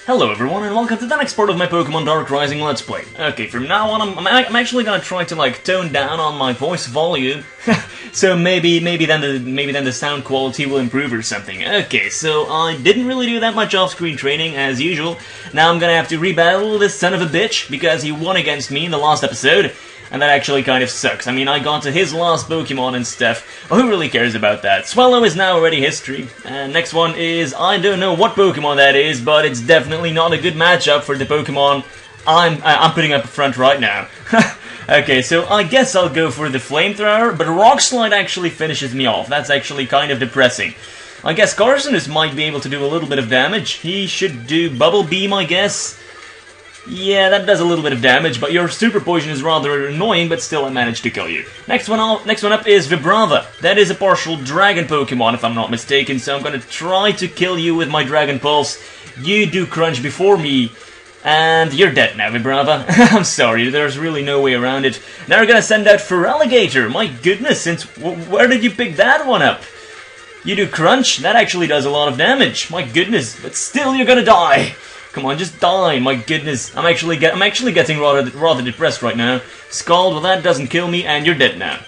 Hello everyone and welcome to the next part of my PKMN Dark Rising Let's Play. Okay, from now on I'm actually gonna try to tone down on my voice volume, so maybe then the sound quality will improve or something. Okay, so I didn't really do that much off-screen training as usual. Now I'm gonna have to rebattle this son of a bitch because he won against me in the last episode. And that actually kind of sucks. I mean, I got to his last Pokemon and stuff. Well, who really cares about that? Swallow is now already history. And next one is, I don't know what Pokemon that is, but it's definitely not a good matchup for the Pokemon I'm putting up front right now. Okay, so I guess I'll go for the Flamethrower, but Rock Slide actually finishes me off. That's actually kind of depressing. I guess Carcinus might be able to do a little bit of damage. He should do Bubble Beam, I guess. Yeah, that does a little bit of damage, but your Super Poison is rather annoying, but still I managed to kill you. Next one up is Vibrava. That is a partial Dragon Pokemon, if I'm not mistaken, so I'm gonna try to kill you with my Dragon Pulse. You do Crunch before me, and you're dead now, Vibrava. I'm sorry, there's really no way around it. Now we're gonna send out Feraligatr. My goodness, where did you pick that one up? You do Crunch? That actually does a lot of damage. My goodness, but still you're gonna die. Come on, just die, my goodness. I'm actually getting rather depressed right now. Scald, well that doesn't kill me, and you're dead now.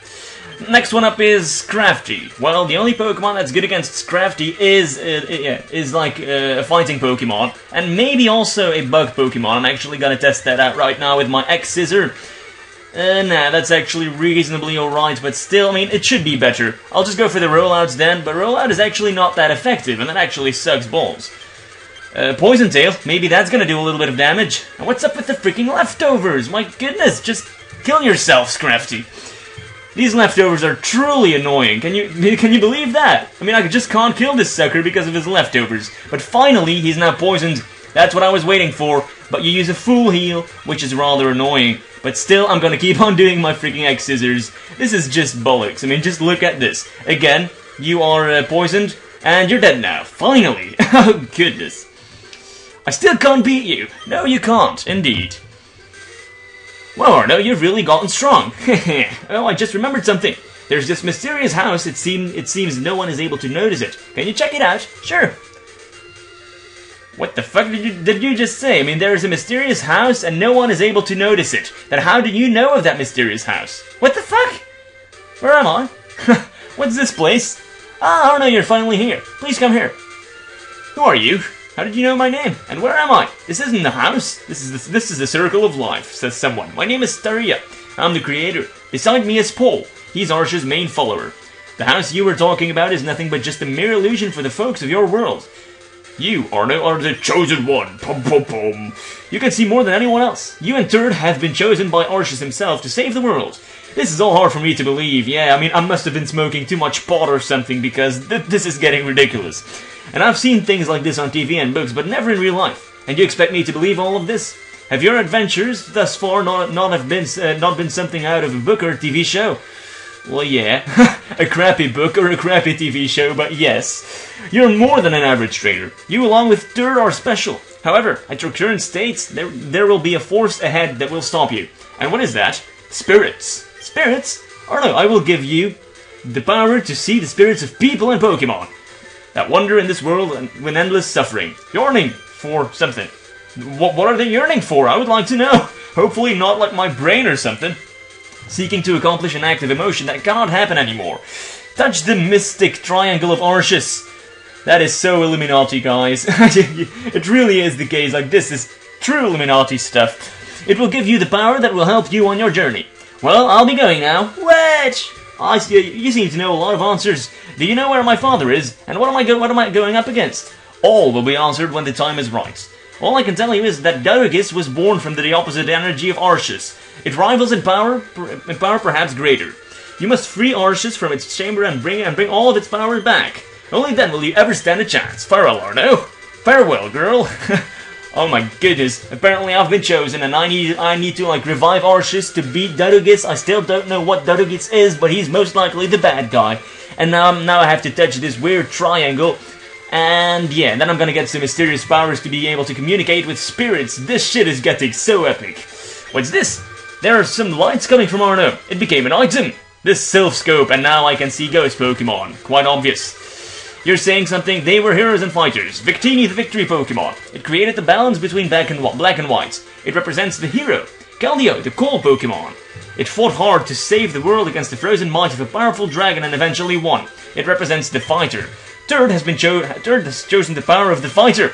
Next one up is Scrafty. Well, the only Pokemon that's good against Scrafty is like a fighting Pokemon, and maybe also a bug Pokemon. I'm actually gonna test that out right now with my X-Scissor. Nah, that's actually reasonably alright, but still, I mean, it should be better. I'll just go for the Rollouts then, but Rollout is actually not that effective, and that actually sucks balls. Poison Tail, maybe that's gonna do a little bit of damage. And what's up with the freaking leftovers? My goodness, just kill yourself, Scrafty. These leftovers are truly annoying. Can you believe that? I mean, I just can't kill this sucker because of his leftovers. But finally, he's now poisoned. That's what I was waiting for. But you use a full heal, which is rather annoying. But still, I'm gonna keep on doing my freaking X-Scissors. This is just bollocks. I mean, just look at this. Again, you are poisoned, and you're dead now. Finally. Oh, goodness. I still can't beat you. No, you can't, indeed. Well, Arno, you've really gotten strong. Oh, I just remembered something. There's this mysterious house. It seems no one is able to notice it. Can you check it out? Sure. What the fuck did you just say? I mean, there is a mysterious house and no one is able to notice it. Then how do you know of that mysterious house? What the fuck? Where am I? What's this place? Ah, Arno, you're finally here. Please come here. Who are you? How did you know my name? And where am I? This isn't the house. This is the circle of life, says someone. My name is Staria. I'm the creator. Beside me is Paul. He's Arsh's main follower. The house you were talking about is nothing but just a mere illusion for the folks of your world. You, Arno, are the chosen one. Pum pum pum. You can see more than anyone else. You and Turd have been chosen by Arshus himself to save the world. This is all hard for me to believe. Yeah, I mean, I must have been smoking too much pot or something because this is getting ridiculous. And I've seen things like this on TV and books, but never in real life. And you expect me to believe all of this? Have your adventures thus far not been something out of a book or a TV show? Well, yeah, a crappy book or a crappy TV show, but yes. You're more than an average trainer. You, along with Tur, are special. However, at your current state, there will be a force ahead that will stop you. And what is that? Spirits. Spirits? Arno, I will give you the power to see the spirits of people and Pokemon that wander in this world with endless suffering. Yearning for something. What are they yearning for? I would like to know. Hopefully not like my brain or something. Seeking to accomplish an act of emotion that cannot happen anymore. Touch the mystic triangle of Arshus. That is so Illuminati, guys. It really is the case. Like, this is true Illuminati stuff. It will give you the power that will help you on your journey. Well, I'll be going now. Wait! I see, you seem to know a lot of answers. Do you know where my father is? And what am I going up against? All will be answered when the time is right. All I can tell you is that Darugis was born from the opposite energy of Arshus. It rivals in power perhaps greater. You must free Arshus from its chamber and bring all of its power back. Only then will you ever stand a chance. Farewell, Arno. Farewell, girl. Oh my goodness, apparently I've been chosen and I need to revive Arshus to beat Darugis. I still don't know what Darugis is, but he's most likely the bad guy. And now I have to touch this weird triangle. And yeah, then I'm gonna get some mysterious powers to be able to communicate with spirits. This shit is getting so epic. What's this? There are some lights coming from Arno. It became an item. This Sylph Scope, and now I can see ghost Pokemon. Quite obvious. You're saying something? They were heroes and fighters. Victini, the victory Pokemon. It created the balance between black and white. It represents the hero. Keldeo, the cold Pokemon. It fought hard to save the world against the frozen might of a powerful dragon and eventually won. It represents the fighter. Turd has chosen the power of the fighter.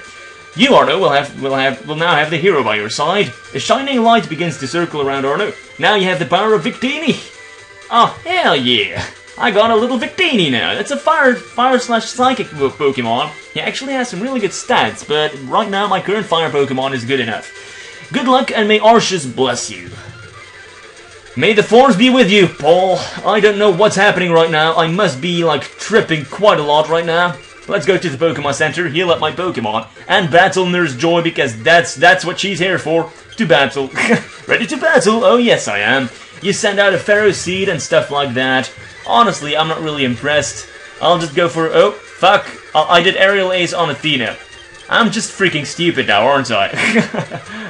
You, Arno, will now have the hero by your side. The shining light begins to circle around Arno. Now you have the power of Victini. Oh, hell yeah. I got a little Victini now. That's a fire/psychic Pokemon. He actually has some really good stats, but right now my current fire Pokemon is good enough. Good luck and may Arceus bless you. May the force be with you, Paul. I don't know what's happening right now. I must be, like, tripping quite a lot right now. Let's go to the Pokemon Center, heal up my Pokemon, and battle Nurse Joy because that's what she's here for. To battle. Ready to battle? Oh yes, I am. You send out a Pharaoh Seed and stuff like that. Honestly, I'm not really impressed. I'll just go for... Oh, fuck. I did Aerial Ace on Athena. I'm just freaking stupid now, aren't I?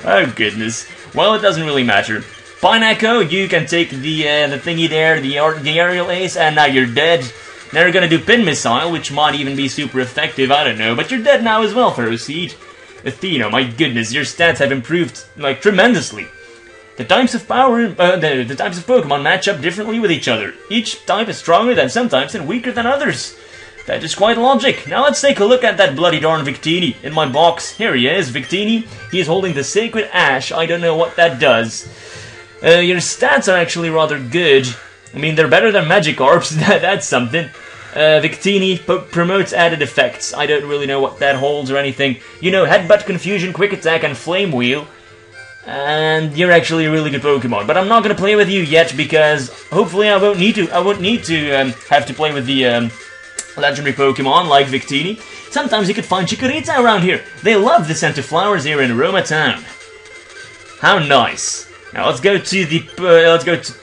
Oh, goodness. Well, it doesn't really matter. Pineco, you can take the thingy there, the Aerial Ace, and now you're dead. Now you're gonna do Pin Missile, which might even be super effective, I don't know. But you're dead now as well, Pharaoh Seed. Athena, my goodness, your stats have improved, like, tremendously. The types of the types of Pokemon match up differently with each other. Each type is stronger than some types and weaker than others. That is quite logic. Now let's take a look at that bloody darn Victini. In my box, here he is, Victini. He is holding the Sacred Ash. I don't know what that does. Your stats are actually rather good. I mean, they're better than Magikarp's. That's something. Victini promotes added effects. I don't really know what that holds or anything. You know, Headbutt, Confusion, Quick Attack, and Flame Wheel. And you're actually a really good Pokemon. But I'm not gonna play with you yet because hopefully I won't need to. I won't need to have to play with the legendary Pokemon like Victini. Sometimes you could find Chikorita around here. They love the scent of flowers here in Roma Town. How nice. Now let's go to the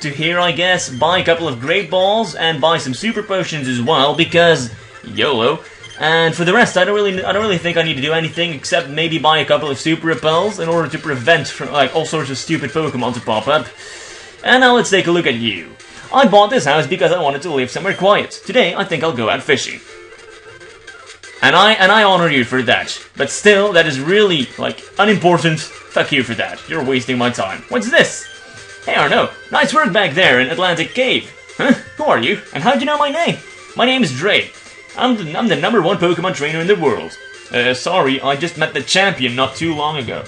to here, I guess. Buy a couple of Great Balls and buy some Super Potions as well because YOLO. And for the rest, I don't really think I need to do anything except maybe buy a couple of Super Repels in order to prevent from, like, all sorts of stupid Pokemon to pop up. And now let's take a look at you. I bought this house because I wanted to live somewhere quiet. Today, I think I'll go out fishing. And I honor you for that. But still, that is really, like, unimportant. Fuck you for that. You're wasting my time. What's this? Hey Arno, nice work back there in Atlantic Cave. Huh? Who are you? And how'd you know my name? My name is Dre. I'm the #1 Pokemon trainer in the world. Sorry, I just met the champion not too long ago.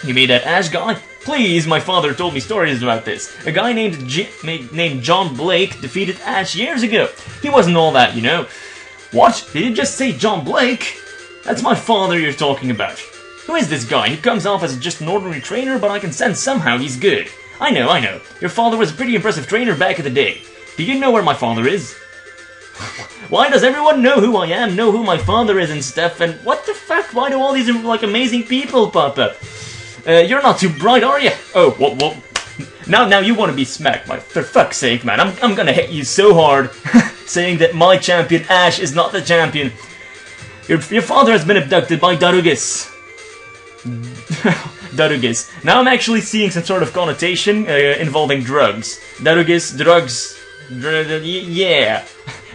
You mean that Ash guy? Please, my father told me stories about this. A guy named John Blake defeated Ash years ago. He wasn't all that, you know. What? Did you just say John Blake? That's my father you're talking about. Who is this guy? He comes off as just an ordinary trainer, but I can sense somehow he's good. I know. Your father was a pretty impressive trainer back in the day. Do you know where my father is? Why does everyone know who I am, know who my father is and stuff, and what the fuck? Why do all these, like, amazing people pop up? You're not too bright, are you? Oh, well, now you want to be smacked, for fuck's sake, man. I'm gonna hit you so hard, saying that my champion, Ash, is not the champion. Your father has been abducted by Darugus. Darugus. Now I'm actually seeing some sort of connotation involving drugs. Darugus, drugs, yeah.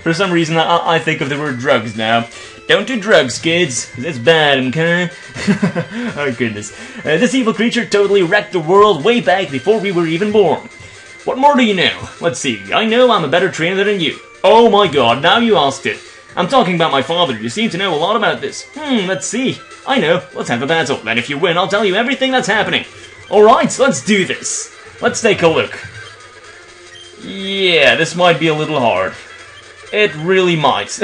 For some reason, I think of the word drugs now. Don't do drugs, kids. It's bad, okay? Oh, goodness. This evil creature totally wrecked the world way back before we were even born. What more do you know? Let's see. I know I'm a better trainer than you. Oh my god, now you asked it. I'm talking about my father. You seem to know a lot about this. Let's see. I know. Let's have a battle. Then if you win, I'll tell you everything that's happening. Alright, let's do this. Let's take a look. Yeah, this might be a little hard. It really might.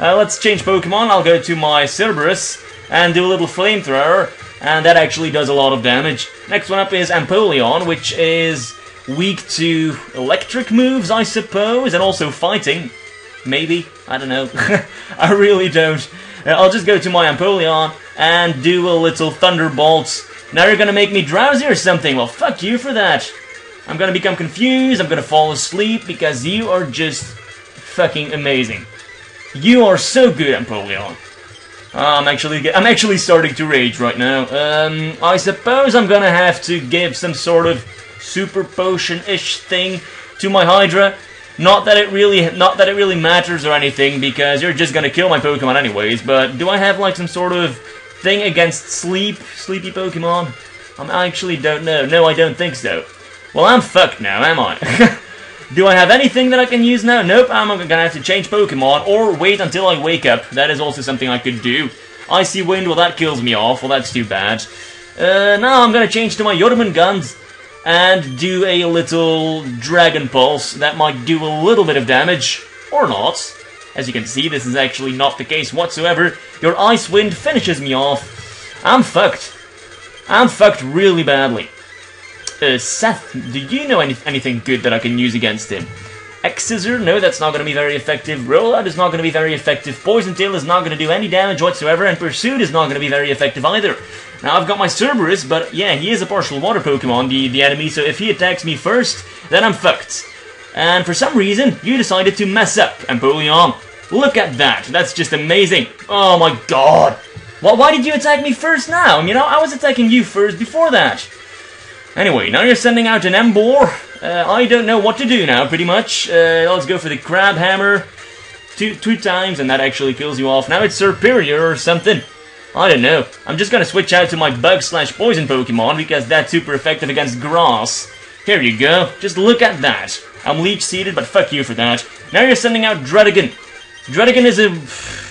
Let's change Pokemon. I'll go to my Cerberus and do a little Flamethrower, and that actually does a lot of damage. Next one up is Empoleon, which is weak to electric moves, I suppose, and also fighting. Maybe? I don't know. I really don't. I'll just go to my Empoleon and do a little Thunderbolt. Now you're gonna make me drowsy or something? Well, fuck you for that. I'm gonna become confused, I'm gonna fall asleep, because you are just fucking amazing. You are so good, Empoleon. I'm actually starting to rage right now. I suppose I'm gonna have to give some sort of super potion-ish thing to my Hydra. Not that it really matters or anything, because you're just gonna kill my Pokemon anyways, but do I have like some sort of thing against sleepy Pokemon? I actually don't know. No, I don't think so. Well, I'm fucked now, am I? Do I have anything that I can use now? Nope, I'm gonna have to change Pokemon, or wait until I wake up. That is also something I could do. Icy Wind, well that kills me off, well that's too bad. Now I'm gonna change to my Jormungand and do a little Dragon Pulse. That might do a little bit of damage, or not. As you can see, this is actually not the case whatsoever. Your Ice Wind finishes me off. I'm fucked. I'm fucked really badly. Seth, do you know anything good that I can use against him? X-Scissor? No, that's not going to be very effective. Rollout is not going to be very effective. Poison Tail is not going to do any damage whatsoever, and Pursuit is not going to be very effective either. Now, I've got my Cerberus, but yeah, he is a partial water Pokemon, the enemy, so if he attacks me first, then I'm fucked. And for some reason, you decided to mess up, Empoleon. Look at that. That's just amazing. Oh my god. Well, why did you attack me first now? You know, I was attacking you first before that. Anyway, now you're sending out an Emboar. I don't know what to do now, pretty much. Let's go for the Crab Hammer. Two times, and that actually kills you off. Now it's Superior or something. I don't know. I'm just gonna switch out to my Bug/Poison Pokemon, because that's super effective against Grass. Here you go. Just look at that. I'm Leech Seeded, but fuck you for that. Now you're sending out Dredigan. Dredigan is a...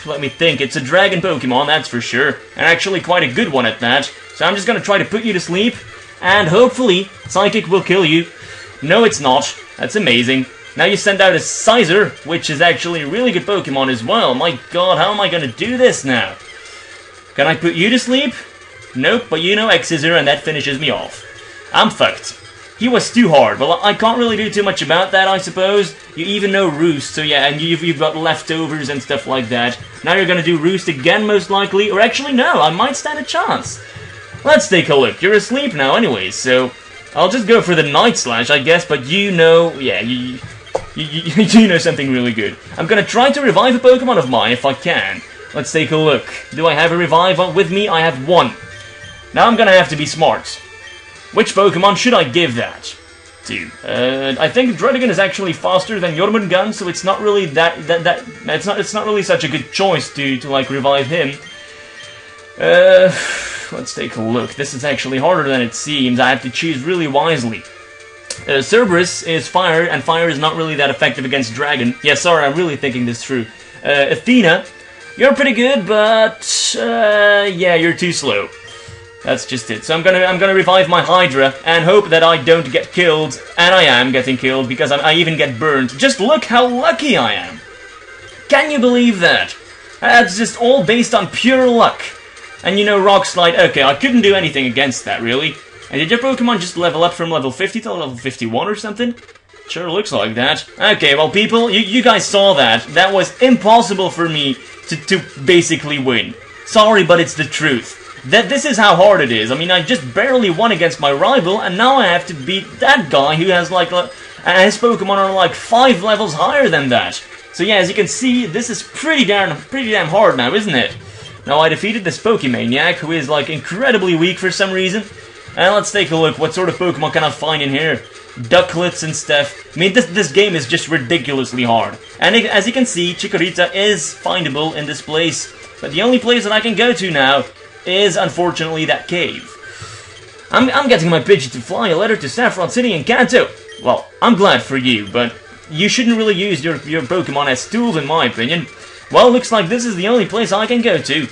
let me think. It's a Dragon Pokemon, that's for sure. And actually quite a good one at that. So I'm just gonna try to put you to sleep. And hopefully, Psychic will kill you. No, it's not. That's amazing. Now you send out a Scizor, which is actually a really good Pokemon as well. My god, how am I going to do this now? Can I put you to sleep? Nope, but you know X-Scissor, and that finishes me off. I'm fucked. He was too hard. Well, I can't really do too much about that, I suppose. You even know Roost, so yeah, and you've got leftovers and stuff like that. Now you're going to do Roost again, most likely. Or actually, no, I might stand a chance. Let's take a look. You're asleep now anyways, so I'll just go for the Night Slash, I guess, but you know, yeah, you know something really good. I'm gonna try to revive a Pokemon of mine if I can. Let's take a look. Do I have a revive with me? I have one. Now I'm gonna have to be smart. Which Pokemon should I give that to? I think Dredigan is actually faster than Jormungand, so it's not really it's not really such a good choice to like revive him. Let's take a look. This is actually harder than it seems. I have to choose really wisely. Cerberus is fire, and fire is not really that effective against dragon. Yeah, sorry, I'm really thinking this through. Athena, you're pretty good, but yeah, you're too slow. That's just it. So I'm gonna revive my Hydra and hope that I don't get killed, and I am getting killed because I even get burned. Just look how lucky I am. Can you believe that? That's just all based on pure luck. And you know, Rock Slide, okay, I couldn't do anything against that, really. And did your Pokemon just level up from level 50 to level 51 or something? Sure looks like that. Okay, well, people, you guys saw that. That was impossible for me to basically win. Sorry, but it's the truth. This is how hard it is. I mean, I just barely won against my rival, and now I have to beat that guy who has, like, and his Pokemon are, like, 5 levels higher than that. So yeah, as you can see, this is pretty damn hard now, isn't it? Now, I defeated this Pokemaniac, who is, like, incredibly weak for some reason. And let's take a look. What sort of Pokemon can I find in here? Ducklets and stuff. I mean, this game is just ridiculously hard. And as you can see, Chikorita is findable in this place. But the only place that I can go to now is, unfortunately, that cave. I'm getting my Pidgey to fly a letter to Saffron City in Kanto. Well, I'm glad for you, but you shouldn't really use your Pokemon as tools, in my opinion. Well, looks like this is the only place I can go to.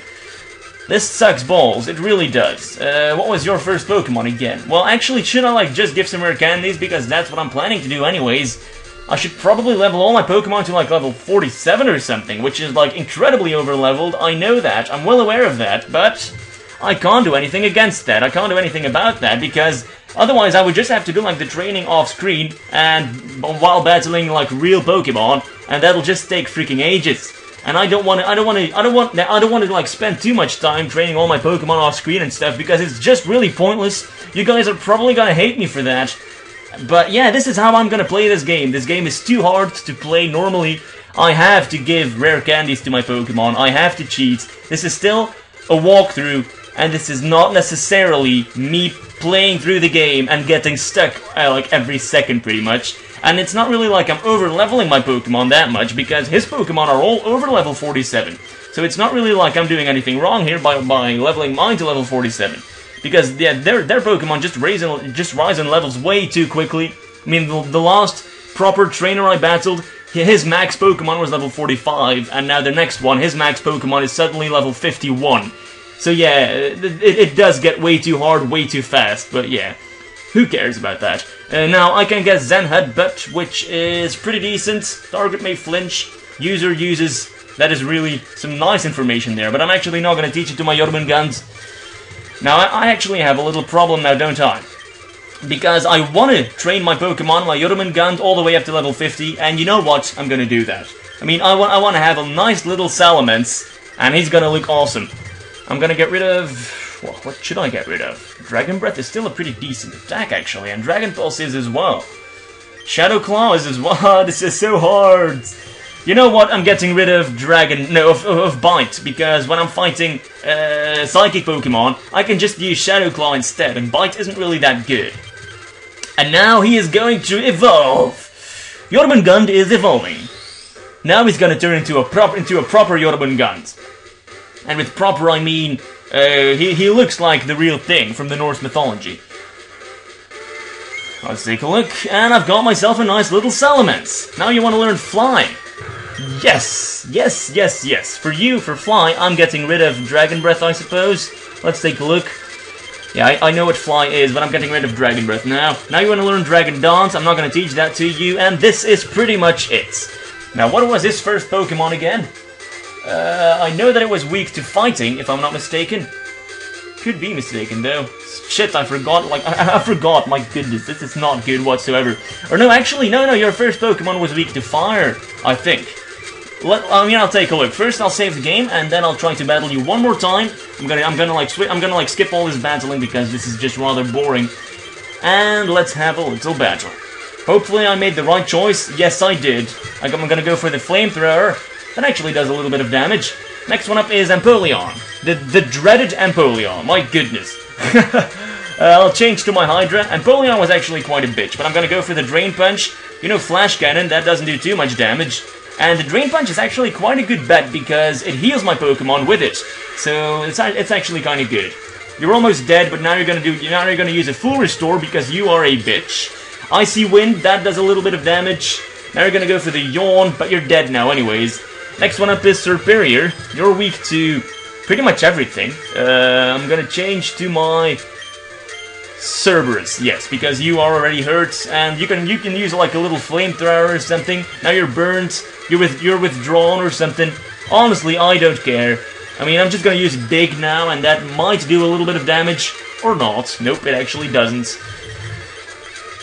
This sucks balls, it really does. What was your first Pokemon again? Well, actually, should I, like, just give some rare candies? Because that's what I'm planning to do anyways. I should probably level all my Pokemon to, like, level 47 or something, which is, like, incredibly over-leveled. I know that, I'm well aware of that, but I can't do anything against that. I can't do anything about that, because otherwise I would just have to do, like, the training off-screen, and while battling, like, real Pokemon, and that'll just take freaking ages. And I don't want to like spend too much time training all my Pokemon off screen and stuff, because it's just really pointless. You guys are probably gonna hate me for that. But yeah, this is how I'm gonna play this game. This game is too hard to play normally. I have to give rare candies to my Pokemon. I have to cheat. This is still a walkthrough, and this is not necessarily me playing through the game and getting stuck like every second pretty much. And it's not really like I'm over-leveling my Pokemon that much, because his Pokemon are all over level 47. So it's not really like I'm doing anything wrong here by leveling mine to level 47. Because yeah, their Pokemon just rise in levels way too quickly. I mean, the last proper trainer I battled, his max Pokemon was level 45, and now the next one, his max Pokemon is suddenly level 51. So yeah, it does get way too hard, way too fast, but yeah, who cares about that? Now, I can get Zen Headbutt, which is pretty decent. Target may flinch, user uses. That is really some nice information there, but I'm actually not going to teach it to my Jormungand. Now, I actually have a little problem now, don't I? Because I want to train my Pokemon, my Jormungand, all the way up to level 50, and you know what? I'm going to do that. I mean, I want to have a nice little Salamence, and he's going to look awesome. I'm going to get rid of... well, what should I get rid of? Dragon Breath is still a pretty decent attack, actually, and Dragon Pulse is as well. Shadow Claw is as well. This is so hard. You know what? I'm getting rid of of Bite, because when I'm fighting Psychic Pokemon, I can just use Shadow Claw instead, and Bite isn't really that good. And now he is going to evolve! Jormungand is evolving. Now he's going to turn into a proper Jormungand. And with proper I mean, he looks like the real thing from the Norse mythology. Let's take a look, and I've got myself a nice little Salamence. Now you want to learn Fly. Yes, yes, yes, yes. For you, for Fly, I'm getting rid of Dragon Breath, I suppose. Let's take a look. Yeah, I know what Fly is, but I'm getting rid of Dragon Breath now. Now you want to learn Dragon Dance, I'm not going to teach that to you, and this is pretty much it. Now, what was his first Pokemon again? I know that it was weak to fighting, if I'm not mistaken. Could be mistaken, though. Shit, I forgot, like, I forgot, my goodness, this is not good whatsoever. Or no, actually, no, your first Pokemon was weak to fire, I think. I'll take a look. First, I'll save the game, and then I'll try to battle you one more time. I'm gonna skip all this battling, because this is just rather boring. And let's have a little battle. Hopefully I made the right choice. Yes, I did. I'm gonna go for the Flamethrower. That actually does a little bit of damage. Next one up is Empoleon. The dreaded Empoleon. My goodness. I'll change to my Hydra. Empoleon was actually quite a bitch, but I'm gonna go for the Drain Punch. You know, Flash Cannon, that doesn't do too much damage. And the Drain Punch is actually quite a good bet, because it heals my Pokemon with it. So it's actually kind of good. You're almost dead, but now you're gonna use a full restore because you are a bitch. Icy Wind, that does a little bit of damage. Now you're gonna go for the Yawn, but you're dead now anyways. Next one up is Serperior. You're weak to pretty much everything. I'm gonna change to my Cerberus, yes, because you are already hurt, and you can use like a little Flamethrower or something. Now you're burnt, you're withdrawn or something. Honestly, I don't care. I mean, I'm just gonna use Big now, and that might do a little bit of damage, or not. Nope, it actually doesn't.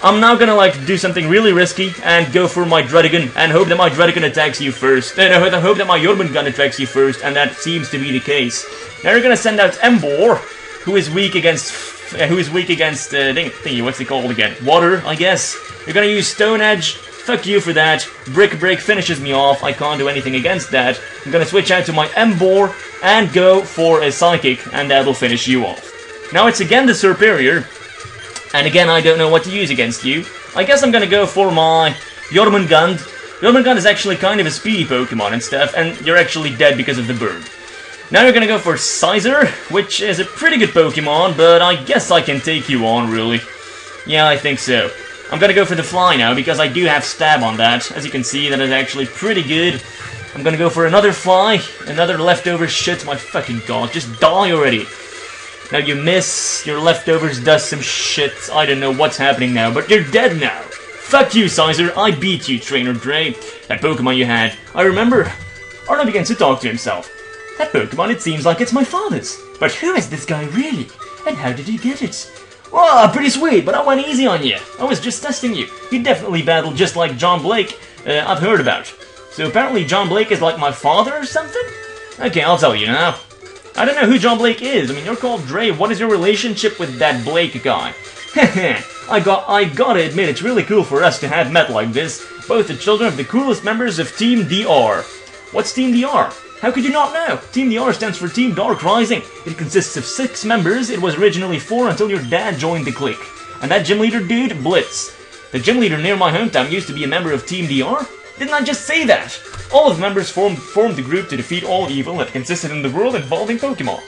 I'm now gonna like do something really risky and go for my Druddigon and hope that my Druddigon attacks you first. I hope that my Jormungand attacks you first, and that seems to be the case. Now you're gonna send out Embor, who is weak against thingy, what's it called again? Water, I guess. You're gonna use Stone Edge. Fuck you for that. Brick Break finishes me off. I can't do anything against that. I'm gonna switch out to my Embor and go for a Psychic, and that'll finish you off. Now it's again the Serperior, and again I don't know what to use against you. I guess I'm gonna go for my Jormungand. Jormungand is actually kind of a speedy Pokemon and stuff, and you're actually dead because of the bird. Now you're gonna go for Scizor, which is a pretty good Pokemon, but I guess I can take you on, really. Yeah, I think so. I'm gonna go for the Fly now, because I do have Stab on that. As you can see, that is actually pretty good. I'm gonna go for another Fly, another leftover shit, my fucking god, just die already. Now you miss, your leftovers does some shit, I don't know what's happening now, but you're dead now. Fuck you, Scizor, I beat you, Trainer Dre. That Pokemon you had, I remember. Arno begins to talk to himself. That Pokemon, it seems like it's my father's. But who is this guy really? And how did he get it? Well, pretty sweet, but I went easy on you. I was just testing you. You definitely battled just like John Blake, I've heard about. So apparently John Blake is like my father or something? Okay, I'll tell you now. I don't know who John Blake is. I mean, you're called Dre. What is your relationship with that Blake guy? Heh I gotta admit, it's really cool for us to have met like this. Both the children of the coolest members of Team DR. What's Team DR? How could you not know? Team DR stands for Team Dark Rising. It consists of 6 members. It was originally 4 until your dad joined the clique. And that gym leader dude, Blitz. The gym leader near my hometown used to be a member of Team DR. Didn't I just say that? All of the members formed the group to defeat all evil that consisted in the world involving Pokemon.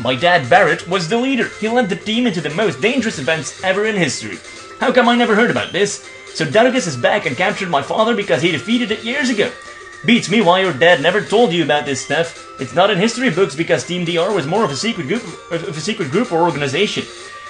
My dad, Barrett, was the leader. He led the team into the most dangerous events ever in history. How come I never heard about this? So Dargus is back and captured my father because he defeated it years ago. Beats me why your dad never told you about this stuff. It's not in history books because Team DR was more of a secret group or organization.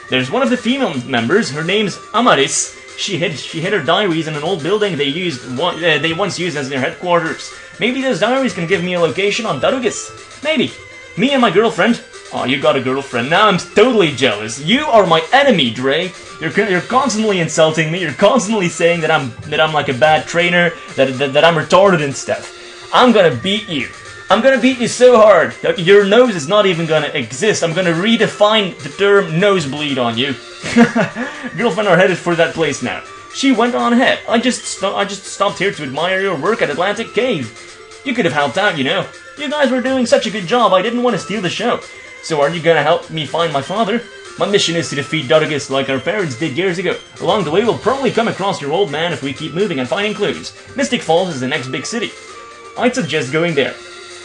There's one of the female members. Her name's Amaris. She hid her diaries in an old building they once used as their headquarters. Maybe those diaries can give me a location on Dargus. Maybe. Me and my girlfriend. Oh, you got a girlfriend. Now I'm totally jealous. You are my enemy, Dre. You're constantly insulting me. You're constantly saying that I'm like a bad trainer, that I'm retarded and stuff. I'm gonna beat you. I'm gonna beat you so hard. Your nose is not even gonna exist. I'm gonna redefine the term nosebleed on you. Girlfriend are headed for that place now. She went on ahead. I just stopped here to admire your work at Atlantic Cave. You could have helped out, you know. You guys were doing such a good job. I didn't want to steal the show. So are you gonna help me find my father? My mission is to defeat Dargus like our parents did years ago. Along the way, we'll probably come across your old man if we keep moving and finding clues. Mystic Falls is the next big city. I'd suggest going there.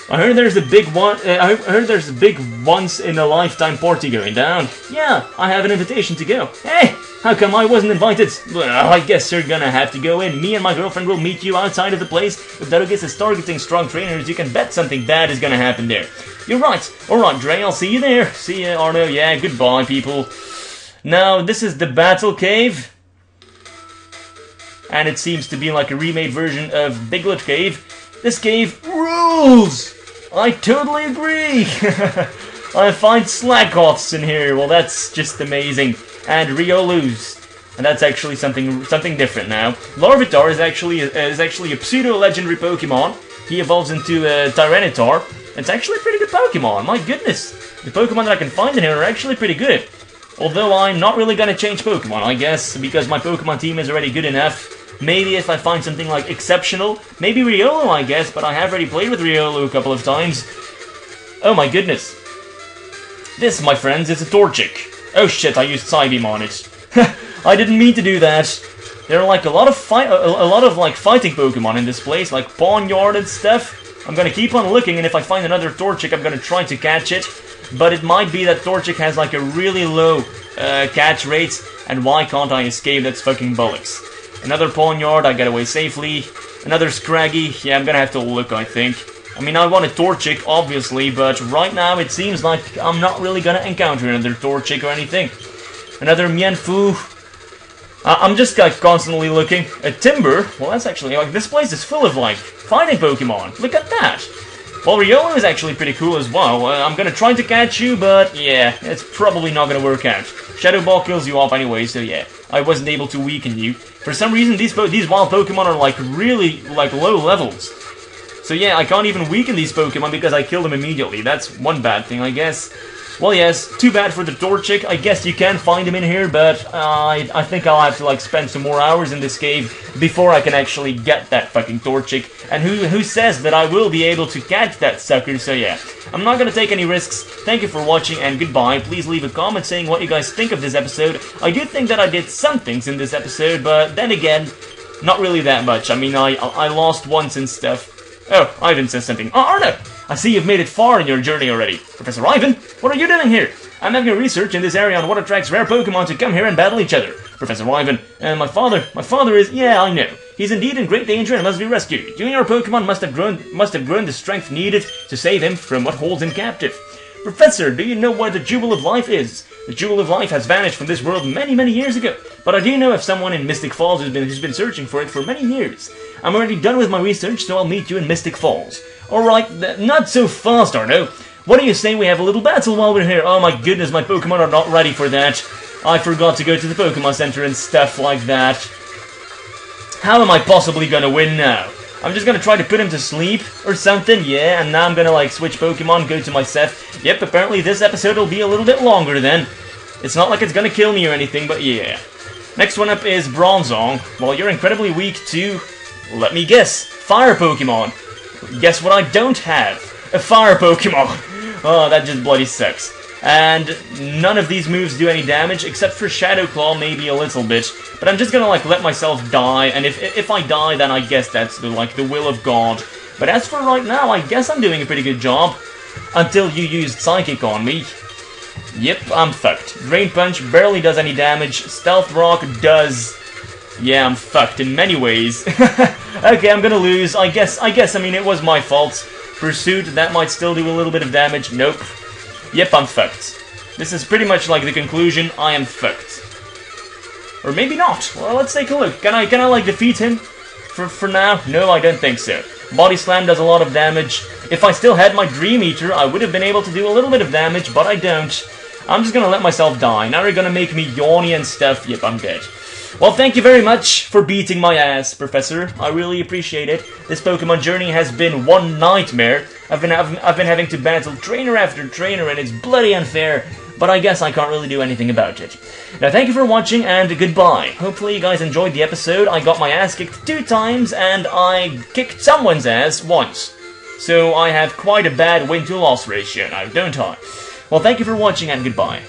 I heard there's a big once-in-a-lifetime party going down. Yeah, I have an invitation to go. Hey, how come I wasn't invited? Well, I guess you're gonna have to go in. Me and my girlfriend will meet you outside of the place. If Dargus is targeting strong trainers, you can bet something bad is gonna happen there. You're right. Alright, Dre, I'll see you there. See ya, Arno. Yeah, goodbye, people. Now, this is the Battle Cave. And it seems to be like a remade version of Biglet Cave. This cave rules! I totally agree! I find Slackoffs in here. Well, that's just amazing. And Riolu's. And that's actually something different now. Larvitar is actually a pseudo-legendary Pokemon. He evolves into a Tyranitar. It's actually a pretty good Pokemon, my goodness. The Pokemon that I can find in here are actually pretty good. Although I'm not really gonna change Pokemon, I guess, because my Pokemon team is already good enough. Maybe if I find something like exceptional, maybe Riolu, I guess, but I have already played with Riolu a couple of times. Oh my goodness. This, my friends, is a Torchic. Oh shit, I used Psybeam on it. I didn't mean to do that. There are like a lot of fighting Pokemon in this place, like Pawnyard and stuff. I'm gonna keep on looking, and if I find another Torchic, I'm gonna try to catch it. But it might be that Torchic has like a really low catch rate, and why can't I escape? That's fucking bollocks. Another Pawnyard, I got away safely. Another Scraggy, yeah, I'm gonna have to look, I think. I mean, I want a Torchic, obviously, but right now it seems like I'm not really gonna encounter another Torchic or anything. Another Mienfoo. I'm just like constantly looking. A Timber, well that's actually, like, this place is full of like, fighting Pokemon. Look at that. Well, Riolu is actually pretty cool as well. I'm gonna try to catch you, but yeah, it's probably not gonna work out. Shadow Ball kills you off anyway, so yeah, I wasn't able to weaken you. For some reason, these wild Pokemon are like really like low levels. So yeah, I can't even weaken these Pokemon because I kill them immediately. That's one bad thing, I guess. Well, yes, too bad for the Torchic. I guess you can find him in here, but I think I'll have to like spend some more hours in this cave before I can actually get that fucking Torchic. And who says that I will be able to catch that sucker? So yeah, I'm not gonna take any risks. Thank you for watching and goodbye. Please leave a comment saying what you guys think of this episode. I do think that I did some things in this episode, but then again, not really that much. I mean, I lost once and stuff. Oh, Ivan says something. Oh, Arno! I see you've made it far in your journey already. Professor Ivan, what are you doing here? I'm having a research in this area on what attracts rare Pokemon to come here and battle each other. Professor Ivan, my father is, yeah, I know. He's indeed in great danger and must be rescued. You and your Pokemon must have grown the strength needed to save him from what holds him captive. Professor, do you know where the Jewel of Life is? The Jewel of Life has vanished from this world many, many years ago, but I do know of someone in Mystic Falls who's been searching for it for many years. I'm already done with my research, so I'll meet you in Mystic Falls. Alright, not so fast, Arno. What do you say we have a little battle while we're here? Oh my goodness, my Pokemon are not ready for that. I forgot to go to the Pokemon Center and stuff like that. How am I possibly gonna win now? I'm just gonna try to put him to sleep or something, yeah, and now I'm gonna like switch Pokemon, go to my set. Yep, apparently this episode will be a little bit longer then. It's not like it's gonna kill me or anything, but yeah. Next one up is Bronzong. Well, you're incredibly weak to, let me guess, Fire Pokemon. Guess what I don't have? A fire Pokemon. Oh, that just bloody sucks. And none of these moves do any damage, except for Shadow Claw, maybe a little bit. But I'm just gonna, like, let myself die, and if I die, then I guess that's, the will of God. But as for right now, I guess I'm doing a pretty good job. Until you used Psychic on me. Yep, I'm fucked. Drain Punch barely does any damage. Stealth Rock does... Yeah, I'm fucked in many ways. Okay, I'm gonna lose. I guess, I mean, it was my fault. Pursuit, that might still do a little bit of damage. Nope. Yep, I'm fucked. This is pretty much like the conclusion. I am fucked. Or maybe not. Well, let's take a look. Can I like, defeat him? For now? No, I don't think so. Body Slam does a lot of damage. If I still had my Dream Eater, I would have been able to do a little bit of damage, but I don't. I'm just gonna let myself die. Now you're gonna make me yawny and stuff. Yep, I'm dead. Well, thank you very much for beating my ass, Professor. I really appreciate it. This Pokemon journey has been one nightmare. I've been having to battle trainer after trainer, and it's bloody unfair. But I guess I can't really do anything about it. Now, thank you for watching, and goodbye. Hopefully you guys enjoyed the episode. I got my ass kicked 2 times, and I kicked someone's ass once. So I have quite a bad win-to-loss ratio now, don't I? Well, thank you for watching, and goodbye.